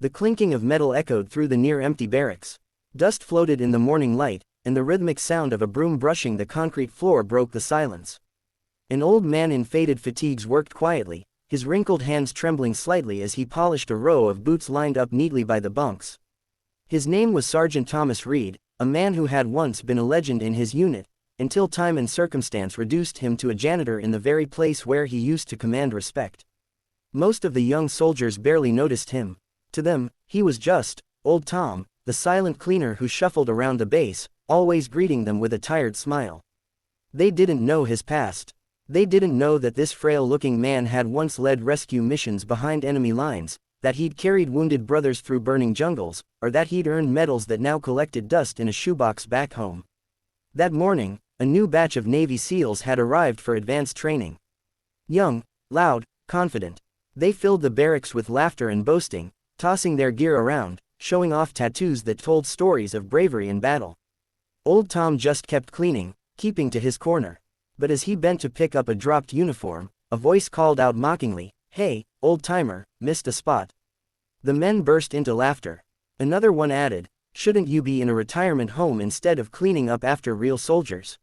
The clinking of metal echoed through the near-empty barracks. Dust floated in the morning light, and the rhythmic sound of a broom brushing the concrete floor broke the silence. An old man in faded fatigues worked quietly, his wrinkled hands trembling slightly as he polished a row of boots lined up neatly by the bunks. His name was Sergeant Thomas Reed, a man who had once been a legend in his unit, until time and circumstance reduced him to a janitor in the very place where he used to command respect. Most of the young soldiers barely noticed him. To them, he was just Old Tom, the silent cleaner who shuffled around the base, always greeting them with a tired smile. They didn't know his past. They didn't know that this frail-looking man had once led rescue missions behind enemy lines, that he'd carried wounded brothers through burning jungles, or that he'd earned medals that now collected dust in a shoebox back home. That morning, a new batch of Navy SEALs had arrived for advanced training. Young, loud, confident. They filled the barracks with laughter and boasting, tossing their gear around, showing off tattoos that told stories of bravery in battle. Old Tom just kept cleaning, keeping to his corner. But as he bent to pick up a dropped uniform, a voice called out mockingly, "Hey, old-timer, missed a spot." The men burst into laughter. Another one added, "Shouldn't you be in a retirement home instead of cleaning up after real soldiers?"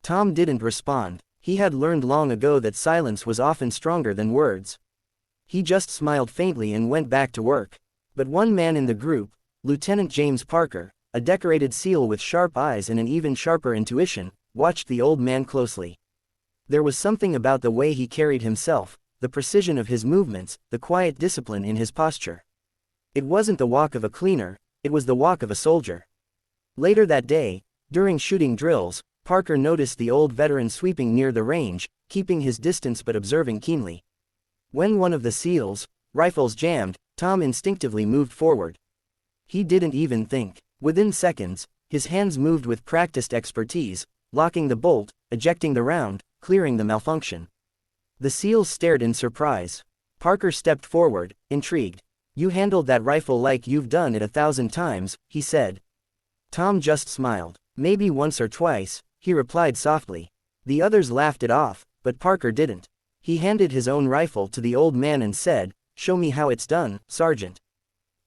Tom didn't respond. He had learned long ago that silence was often stronger than words. He just smiled faintly and went back to work. But one man in the group, Lieutenant James Parker, a decorated SEAL with sharp eyes and an even sharper intuition, watched the old man closely. There was something about the way he carried himself, the precision of his movements, the quiet discipline in his posture. It wasn't the walk of a cleaner, it was the walk of a soldier. Later that day, during shooting drills, Parker noticed the old veteran sweeping near the range, keeping his distance but observing keenly. When one of the SEALs' rifles jammed, Tom instinctively moved forward. He didn't even think. Within seconds, his hands moved with practiced expertise, locking the bolt, ejecting the round, clearing the malfunction. The SEALs stared in surprise. Parker stepped forward, intrigued. "You handled that rifle like you've done it 1,000 times, he said. Tom just smiled. "Maybe once or twice," he replied softly. The others laughed it off, but Parker didn't. He handed his own rifle to the old man and said, "Show me how it's done, Sergeant."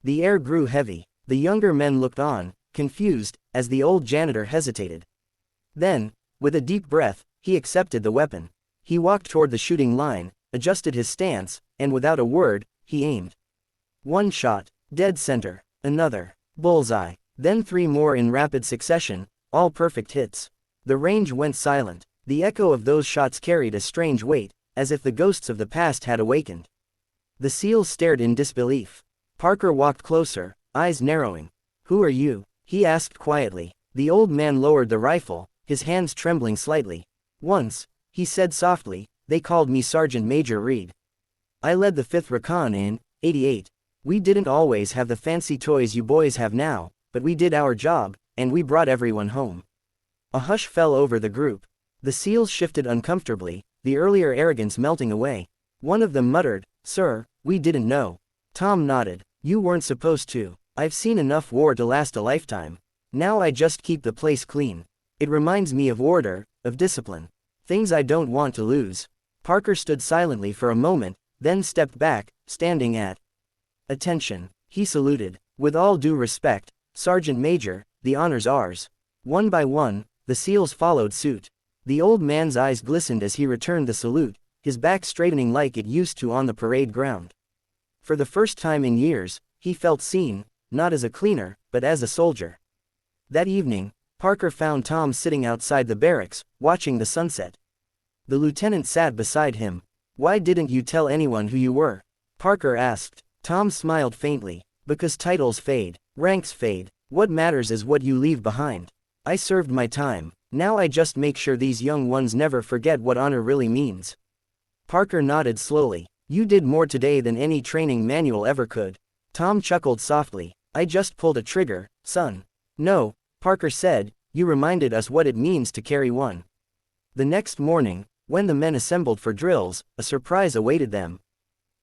The air grew heavy. The younger men looked on, confused, as the old janitor hesitated. Then, with a deep breath, he accepted the weapon. He walked toward the shooting line, adjusted his stance, and without a word, he aimed. One shot, dead center. Another, bullseye. Then 3 more in rapid succession, all perfect hits. The range went silent. The echo of those shots carried a strange weight, as if the ghosts of the past had awakened. The SEALs stared in disbelief. Parker walked closer, eyes narrowing. "Who are you?" he asked quietly. The old man lowered the rifle, his hands trembling slightly. "Once," he said softly, "they called me Sergeant Major Reed. I led the 5th Recon in '88. We didn't always have the fancy toys you boys have now, but we did our job, and we brought everyone home." A hush fell over the group. The SEALs shifted uncomfortably, the earlier arrogance melting away. One of them muttered, "Sir, we didn't know." Tom nodded. "You weren't supposed to. I've seen enough war to last a lifetime. Now I just keep the place clean. It reminds me of order, of discipline. Things I don't want to lose." Parker stood silently for a moment, then stepped back, standing at attention. He saluted. "With all due respect, Sergeant Major, the honor's ours." One by one, the SEALs followed suit. The old man's eyes glistened as he returned the salute, his back straightening like it used to on the parade ground. For the first time in years, he felt seen, not as a cleaner, but as a soldier. That evening, Parker found Tom sitting outside the barracks, watching the sunset. The lieutenant sat beside him. "Why didn't you tell anyone who you were?" Parker asked. Tom smiled faintly. "Because titles fade, ranks fade. What matters is what you leave behind. I served my time. Now I just make sure these young ones never forget what honor really means." Parker nodded slowly. "You did more today than any training manual ever could." Tom chuckled softly. "I just pulled a trigger, son." "No," Parker said, "you reminded us what it means to carry one." The next morning, when the men assembled for drills, a surprise awaited them.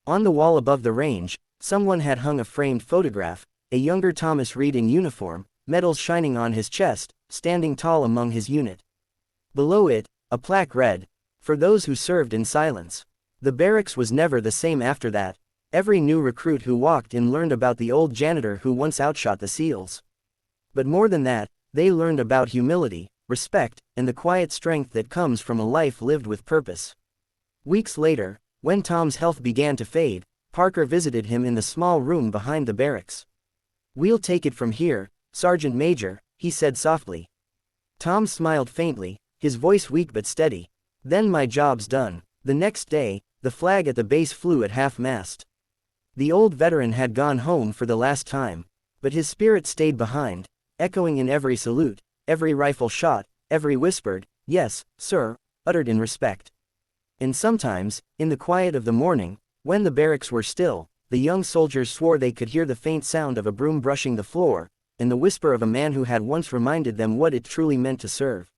On the wall above the range, someone had hung a framed photograph, a younger Thomas Reed in uniform, medals shining on his chest, standing tall among his unit. Below it, a plaque read, "For those who served in silence." The barracks was never the same after that. Every new recruit who walked in learned about the old janitor who once outshot the SEALs. But more than that, they learned about humility, respect, and the quiet strength that comes from a life lived with purpose. Weeks later, when Tom's health began to fade, Parker visited him in the small room behind the barracks. "We'll take it from here, Sergeant Major," he said softly. Tom smiled faintly, his voice weak but steady. "Then my job's done." The next day, the flag at the base flew at half-mast. The old veteran had gone home for the last time, but his spirit stayed behind, echoing in every salute, every rifle shot, every whispered, "Yes, sir," uttered in respect. And sometimes, in the quiet of the morning, when the barracks were still, the young soldiers swore they could hear the faint sound of a broom brushing the floor, and the whisper of a man who had once reminded them what it truly meant to serve.